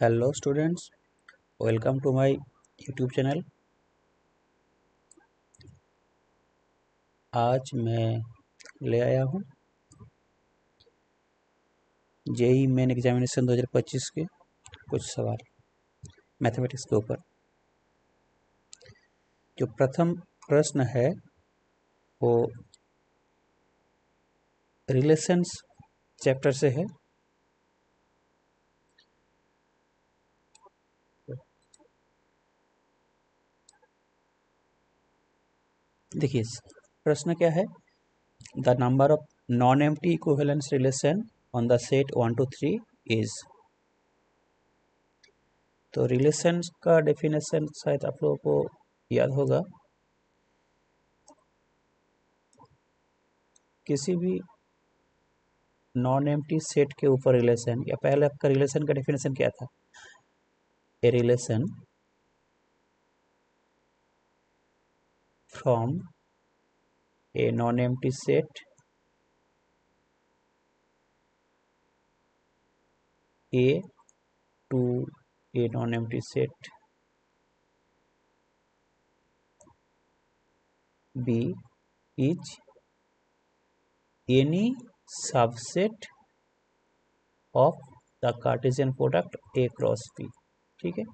Hello students, welcome to my YouTube channel. आज मैं ले आया हूँ जेई मेन एग्जामिनेशन 2025 के कुछ सवाल मैथमेटिक्स के ऊपर। जो प्रथम प्रश्न है वो रिलेशंस चैप्टर से है। देखिए प्रश्न क्या है, the number of non empty equivalence relation on the set 1 to 3 is. तो रिलेशंस का डेफिनेशन शायद आप लोगों को याद होगा। किसी भी नॉन एम्प्टी सेट के ऊपर रिलेशन, या पहले आपका रिलेशन का डेफिनेशन क्या था? A relation from a non empty set A to a non empty set B is any subset of the Cartesian product A cross B. ठीक है,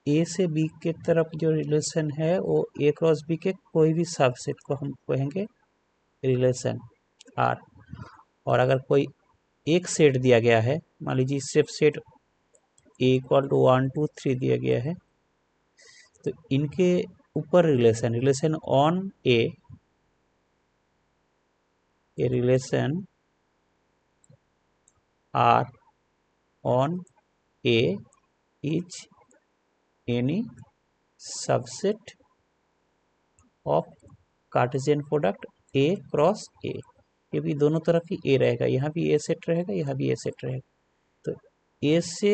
ए से बी के तरफ जो रिलेशन है वो ए क्रॉस बी के कोई भी सबसेट को हम कहेंगे रिलेशन आर। और अगर कोई एक सेट दिया गया है, मान लीजिए सिर्फ सेट ए इक्वल टू 1 2 3 दिया गया है, तो इनके ऊपर relation on A relation R on A is any subset of Cartesian product A cross A. ये भी दोनों तरफ ही ए रहेगा, यहाँ भी ए सेट रहेगा, यहाँ भी ए सेट रहेगा। तो ए से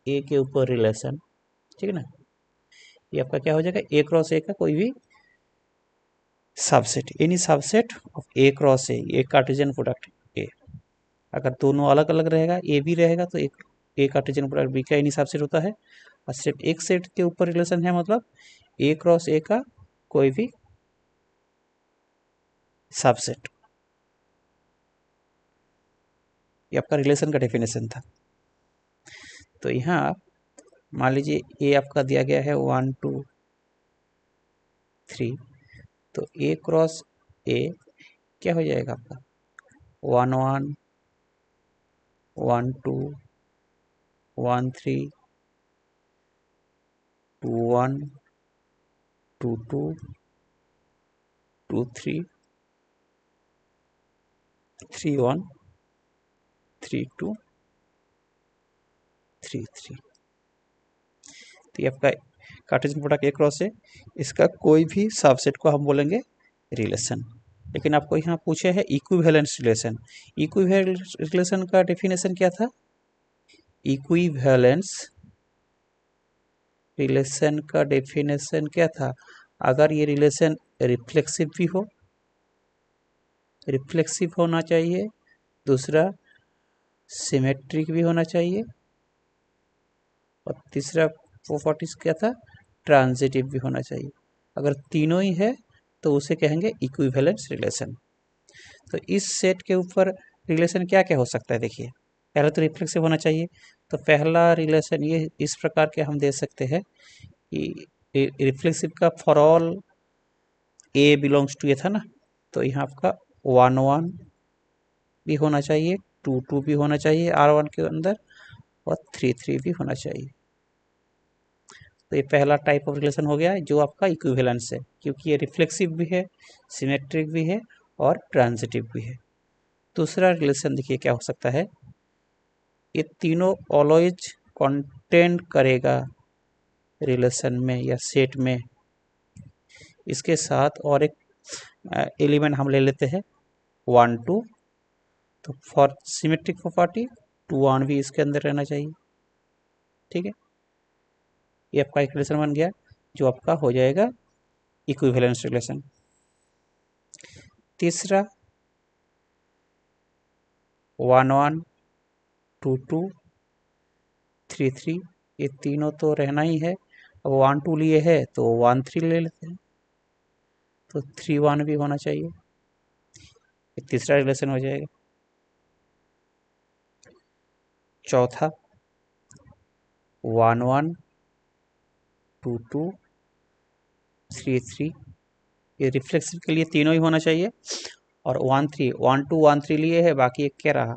ए के ऊपर रिलेशन, ठीक है ना, ये आपका क्या हो जाएगा? ए क्रॉस ए का कोई भी subset, any subset of A cross A Cartesian product ए। अगर दोनों अलग अलग रहेगा, ए भी रहेगा, तो एक ए कार्टेशियन प्रोडक्ट बी का एनी सबसेट होता है। और सिर्फ एक सेट के ऊपर रिलेशन है, मतलब ए क्रॉस ए का कोई भी सबसेट। ये आपका रिलेशन का डेफिनेशन था। तो यहाँ मान लीजिए ए आपका दिया गया है 1 2 3, तो ए क्रॉस ए क्या हो जाएगा आपका? 1 1 1 2 1 3 2 1 2 2 2 3 3 1 3 2 3 3। तो ये आपका कार्टेशियन प्रोडक्ट ए क्रॉस है, इसका कोई भी सबसेट को हम बोलेंगे रिलेशन। लेकिन आपको यहाँ पूछे है इक्विवेलेंस रिलेशन। इक्विवेलेंस रिलेशन का डेफिनेशन क्या था? इक्विवेलेंस रिलेशन का डेफिनेशन क्या था? अगर ये रिलेशन रिफ्लेक्सिव भी हो, रिफ्लेक्सिव होना चाहिए, दूसरा सिमेट्रिक भी होना चाहिए, और तीसरा प्रॉपर्टीज क्या था? ट्रांजिटिव भी होना चाहिए। अगर तीनों ही है तो उसे कहेंगे इक्विवेलेंस रिलेशन। तो इस सेट के ऊपर रिलेशन क्या क्या हो सकता है? देखिए, पहले तो रिफ्लेक्सिव होना चाहिए। तो पहला रिलेशन ये इस प्रकार के हम दे सकते हैं कि रिफ्लेक्सिव का for all a belongs to A था ना, तो यहाँ आपका 1 1 भी होना चाहिए, 2 2 भी होना चाहिए R1 के अंदर, और 3 3 भी होना चाहिए। तो ये पहला टाइप ऑफ रिलेशन हो गया है जो आपका इक्विवेलेंस है, क्योंकि ये रिफ्लेक्सिव भी है, सिमेट्रिक भी है, और ट्रांजिटिव भी है। दूसरा रिलेशन देखिए क्या हो सकता है, ये तीनों ऑलवेज कंटेंट करेगा रिलेशन में या सेट में। इसके साथ और एक एलिमेंट हम ले लेते हैं 1 2, तो फॉर सिमेट्रिक प्रॉपर्टी 2 1 भी इसके अंदर रहना चाहिए। ठीक है, ये आपका एक रिलेशन बन गया जो आपका हो जाएगा इक्विवेलेंस रिलेशन। तीसरा 1 1 2 2 3 3, ये तीनों तो रहना ही है। अब 1 2 लिए है तो 1 3 ले लेते हैं, तो 3 1 भी होना चाहिए, ये तीसरा रिलेशन हो जाएगा। चौथा 1 1 2 2 3 3, ये रिफ्लेक्सिव के लिए तीनों ही होना चाहिए। और 1 3 1 2 1 3 लिए है, बाकी एक क्या रहा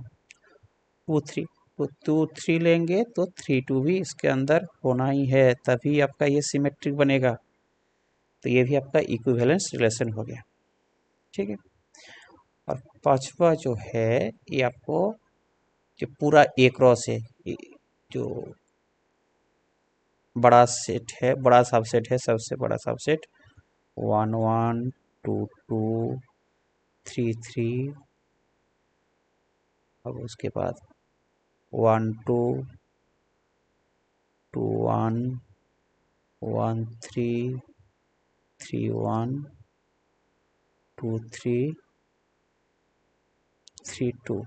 2 3, तो 2 3 लेंगे तो 3 2 भी इसके अंदर होना ही है, तभी आपका ये सिमेट्रिक बनेगा। तो ये भी आपका इक्विवेलेंस रिलेशन हो गया, ठीक है। और पांचवा जो है ये आपको जो पूरा ए क्रॉस है, जो बड़ा सेट है, बड़ा सबसेट है, सबसे बड़ा सबसेट 1 1 2 2 3 3, अब उसके बाद 1 2 2 1 1 3 3 1 2 3 3 2,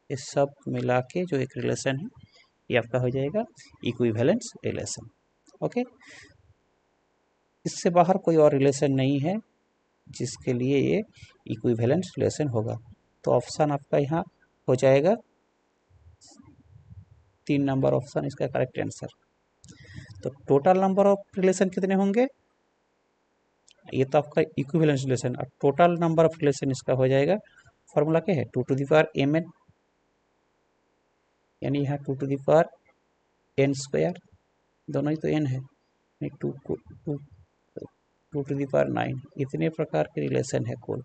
ये सब मिला के जो एक रिलेशन है ये आपका हो जाएगा इक्विवेलेंस रिलेशन। ओके, इससे बाहर कोई और रिलेशन नहीं है जिसके लिए ये इक्विवेलेंस रिलेशन होगा। तो ऑप्शन आपका यहाँ हो जाएगा 3 नंबर ऑप्शन इसका करेक्ट आंसर। तो टोटल नंबर ऑफ रिलेशन कितने होंगे, ये तो आपका इक्विवेलेंस रिलेशन। अब टोटल नंबर ऑफ रिलेशन इसका हो जाएगा, फॉर्मूला क्या है 2 टू द पावर mn, यानी यहाँ 2 to the power n square, दोनों ही तो n है, 2 टू द पावर 9, इतने प्रकार के रिलेशन है कुल।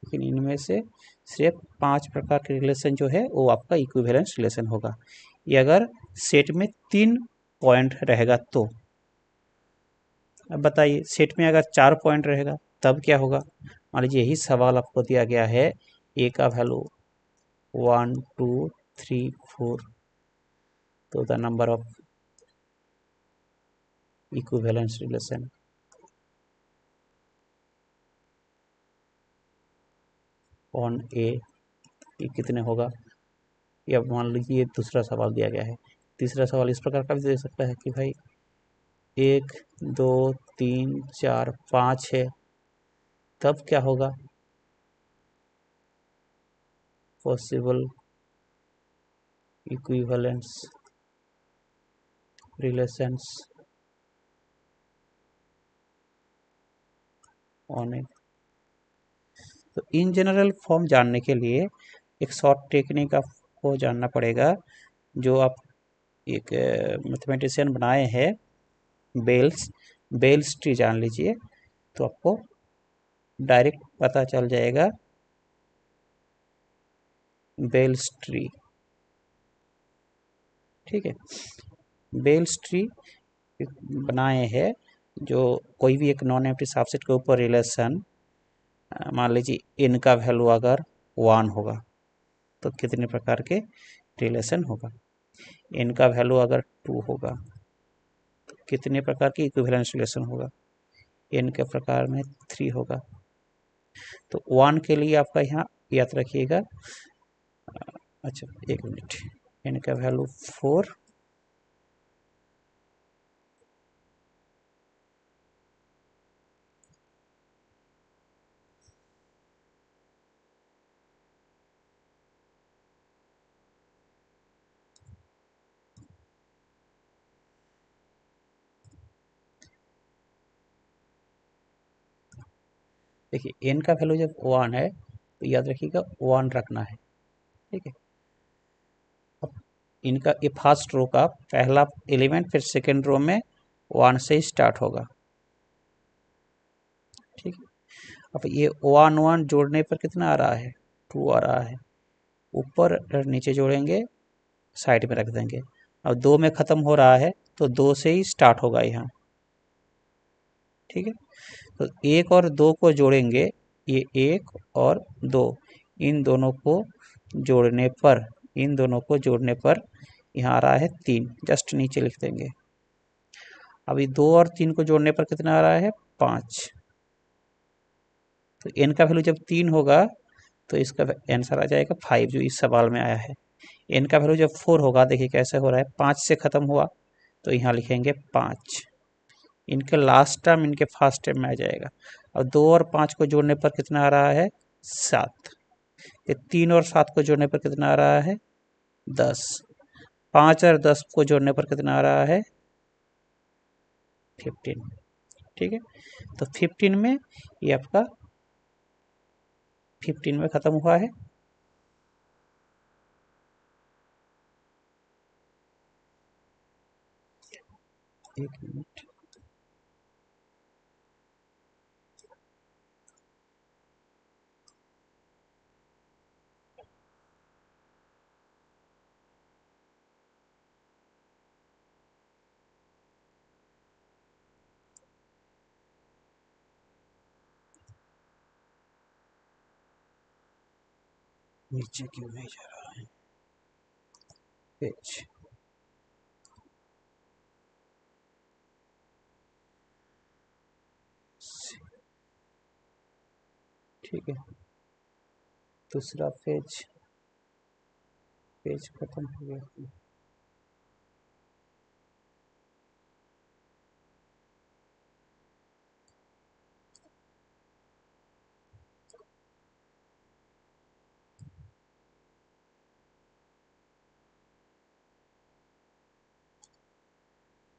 लेकिन इनमें से सिर्फ 5 प्रकार के रिलेशन जो है वो आपका इक्विवेलेंस रिलेशन होगा। ये अगर सेट में 3 पॉइंट रहेगा तो। अब बताइए सेट में अगर 4 पॉइंट रहेगा तब क्या होगा। मान लीजिए यही सवाल आपको दिया गया है, ए का वैल्यू 1 2 3 4, तो the number of equivalence relation on A, ये कितने होगा। या मान लीजिए दूसरा सवाल दिया गया है, तीसरा सवाल इस प्रकार का भी दे सकता है कि भाई 1 2 3 4 5 है, तब क्या होगा। पॉसिबल इक्विवेलेंस रिलेशंस ऑन ए। तो इन जनरल फॉर्म जानने के लिए एक शॉर्ट टेक्निक आपको जानना पड़ेगा, जो आप एक मैथमेटिशियन बनाए हैं बेल्स ट्री जान लीजिए, तो आपको डायरेक्ट पता चल जाएगा बेल्स ट्री, ठीक है। बेल्स ट्री बनाए हैं, जो कोई भी एक नॉन एम्प्टी सबसेट के ऊपर रिलेशन, मान लीजिए n का वैल्यू अगर 1 होगा तो कितने प्रकार के रिलेशन होगा, n का वैल्यू अगर 2 होगा तो कितने प्रकार की इक्विवेलेंस रिलेशन होगा, n के प्रकार में 3 होगा। तो 1 के लिए आपका यहाँ याद रखिएगा, अच्छा एक मिनट, n का वैल्यू 4, देखिए n का वैल्यू जब 1 है तो याद रखिएगा 1 रखना है, ठीक है। अब इनका ये फर्स्ट रो का पहला एलिमेंट फिर सेकेंड रो में 1 से ही स्टार्ट होगा, ठीक है। अब ये 1 1 जोड़ने पर कितना आ रहा है 2 आ रहा है, ऊपर नीचे जोड़ेंगे साइड में रख देंगे। अब 2 में ख़त्म हो रहा है तो 2 से ही स्टार्ट होगा यहाँ, ठीक है। तो 1 और 2 को जोड़ेंगे, ये 1 और 2, इन दोनों को जोड़ने पर, इन दोनों को जोड़ने पर यहाँ आ रहा है 3, जस्ट नीचे लिख देंगे। अभी 2 और 3 को जोड़ने पर कितना आ रहा है 5। तो n का वैल्यू जब 3 होगा तो इसका आंसर आ जाएगा 5 जो इस सवाल में आया है। एन का वैल्यू जब 4 होगा, देखिए कैसे हो रहा है, 5 से खत्म हुआ तो यहाँ लिखेंगे 5, इनके लास्ट टर्म इनके फर्स्ट टर्म में आ जाएगा। अब 2 और 5 को जोड़ने पर कितना आ रहा है, 7। ये 3 और 7 को जोड़ने पर कितना आ रहा है, 10। 5 और 10 को जोड़ने पर कितना आ रहा है, 15। ठीक है, तो 15 में ये आपका 15 में खत्म हुआ है। एक मिनट, नीचे क्यों नहीं जा रहा है पेज। ठीक है, दूसरा पेज खत्म हो गया।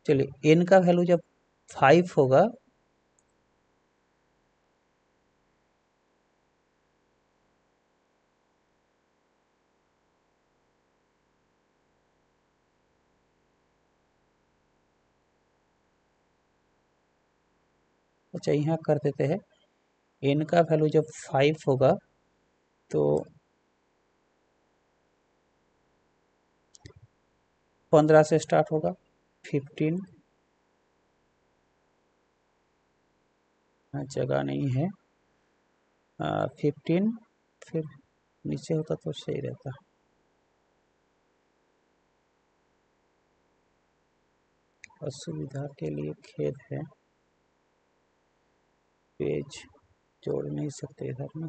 चलिए, एन का वैल्यू जब 5 होगा अच्छा यहाँ कर देते हैं, एन का वैल्यू जब 5 होगा तो 15 से स्टार्ट होगा, 15 जगह नहीं है, 15 फिर नीचे होता तो सही रहता। असुविधा के लिए खेद है, पेज जोड़ नहीं सकते इधर ना।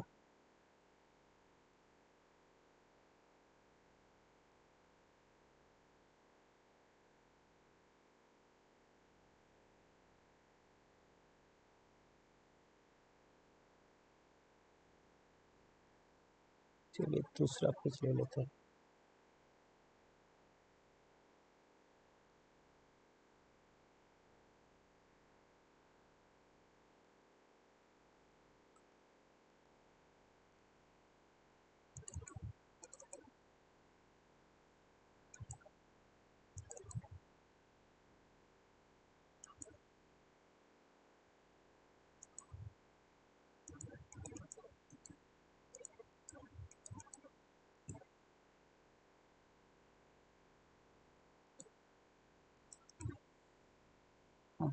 चलिए दूसरा पेज ले लेते हैं। हाँ,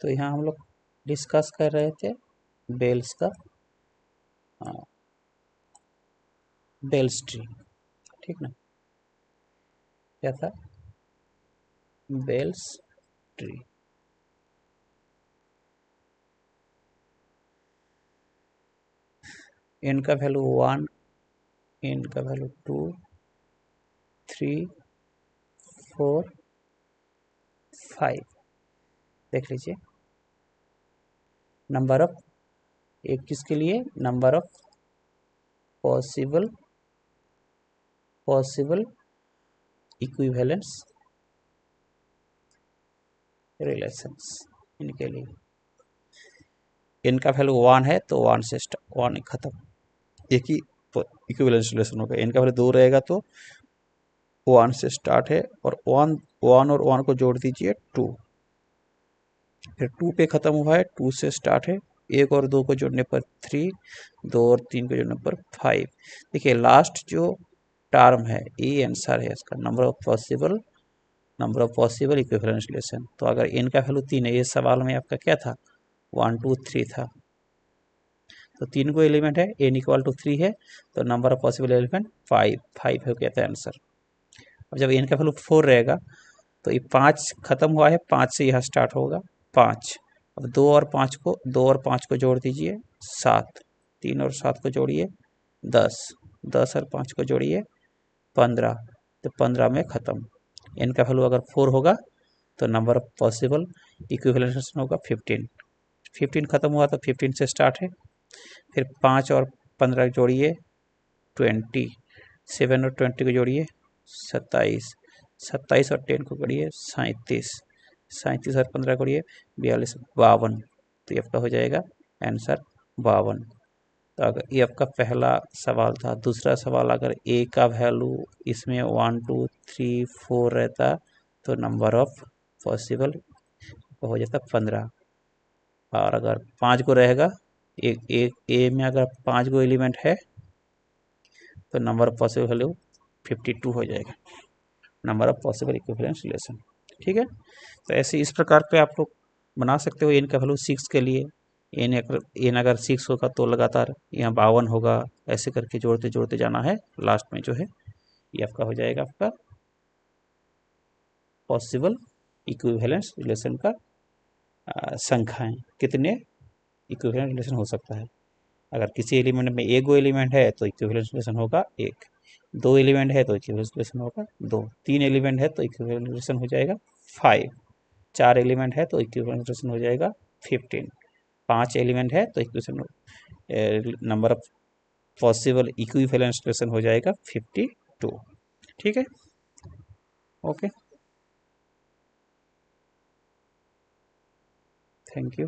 तो यहाँ हम लोग डिस्कस कर रहे थे बेल्स का, बेल्स ट्री, ठीक ना, क्या था, बेल्स ट्री। एन का वैल्यू 1, एन का वैल्यू 2, 3, 4, 5। देख लीजिए, नंबर ऑफ, एक किसके लिए, number of possible equivalence relations, इनके लिए इनका वैल्यू 1 है तो 1 से 1 खत्म, एक ही इक्विवेलेंस रिलेशन होगा। इनका वैल्यू 2 रहेगा तो 1 से स्टार्ट है, और 1 और 1 को जोड़ दीजिए 2, फिर 2 पे खत्म हुआ है, 2 से स्टार्ट है, 1 और 2 को जोड़ने पर 3, 2 और 3 को जोड़ने पर 5। देखिए लास्ट जो टर्म है ये आंसर है इसका, number of possible equivalence relation. तो अगर एन का वैल्यू 3 है, ये सवाल में आपका क्या था, 1 2 3 था, तो 3 को एलिमेंट है, एन इक्वल टू 3 है, तो नंबर ऑफ पॉसिबल एलिमेंट 5 हो गया था आंसर। अब जब एन का वैल्यू 4 रहेगा तो ये 5 खत्म हुआ है, 5 से यह स्टार्ट होगा 5। अब 2 और 5 को जोड़ दीजिए 7, 3 और 7 को जोड़िए 10, 10 और 5 को जोड़िए 15, तो 15 में ख़त्म। n का वैल्यू अगर 4 होगा तो number of possible equivalent relation होगा 15। 15 खत्म हुआ तो 15 से स्टार्ट है, फिर 5 और 15 जोड़िए 20, 7 और 20 को जोड़िए 27, 27 और 10 को जोड़िए 37, 37 और 15 को जोड़िए 42, 52। तो ये आपका हो जाएगा आंसर 52। तो अगर ये आपका पहला सवाल था। दूसरा सवाल, अगर ए का वैल्यू इसमें 1 2 3 4 रहता तो नंबर ऑफ पॉसिबल हो जाता 15, और अगर 5 को रहेगा, एक ए में अगर 5 को एलिमेंट है तो नंबर ऑफ पॉसिबल वैल्यू 52 हो जाएगा, number of possible equivalence relation. ठीक है, तो ऐसे इस प्रकार पे आप लोग बना सकते हो। एन का वैल्यू 6 के लिए एन अगर 6 होगा तो लगातार यहाँ 52 होगा, ऐसे करके जोड़ते जोड़ते जाना है। लास्ट में जो है ये आपका हो जाएगा आपका पॉसिबल इक्विवेलेंस रिलेशन का संख्याएं, कितने इक्विवेलेंट रिलेशन हो सकता है। अगर किसी एलिमेंट में एक गो एलिमेंट है तो इक्विवेलेंट रिलेशन होगा 1, 2 एलिमेंट है तो इक्विवेलेंट रिलेशन होगा 2, 3 एलिमेंट है तो इक्विवेलेंट रिलेशन हो जाएगा 5, 4 एलिमेंट है तो इक्विवेलेंट रिलेशन हो जाएगा 15, 5 एलिमेंट है तो equation number of possible equivalent relation हो जाएगा 52। ठीक है, ओके, थैंक यू।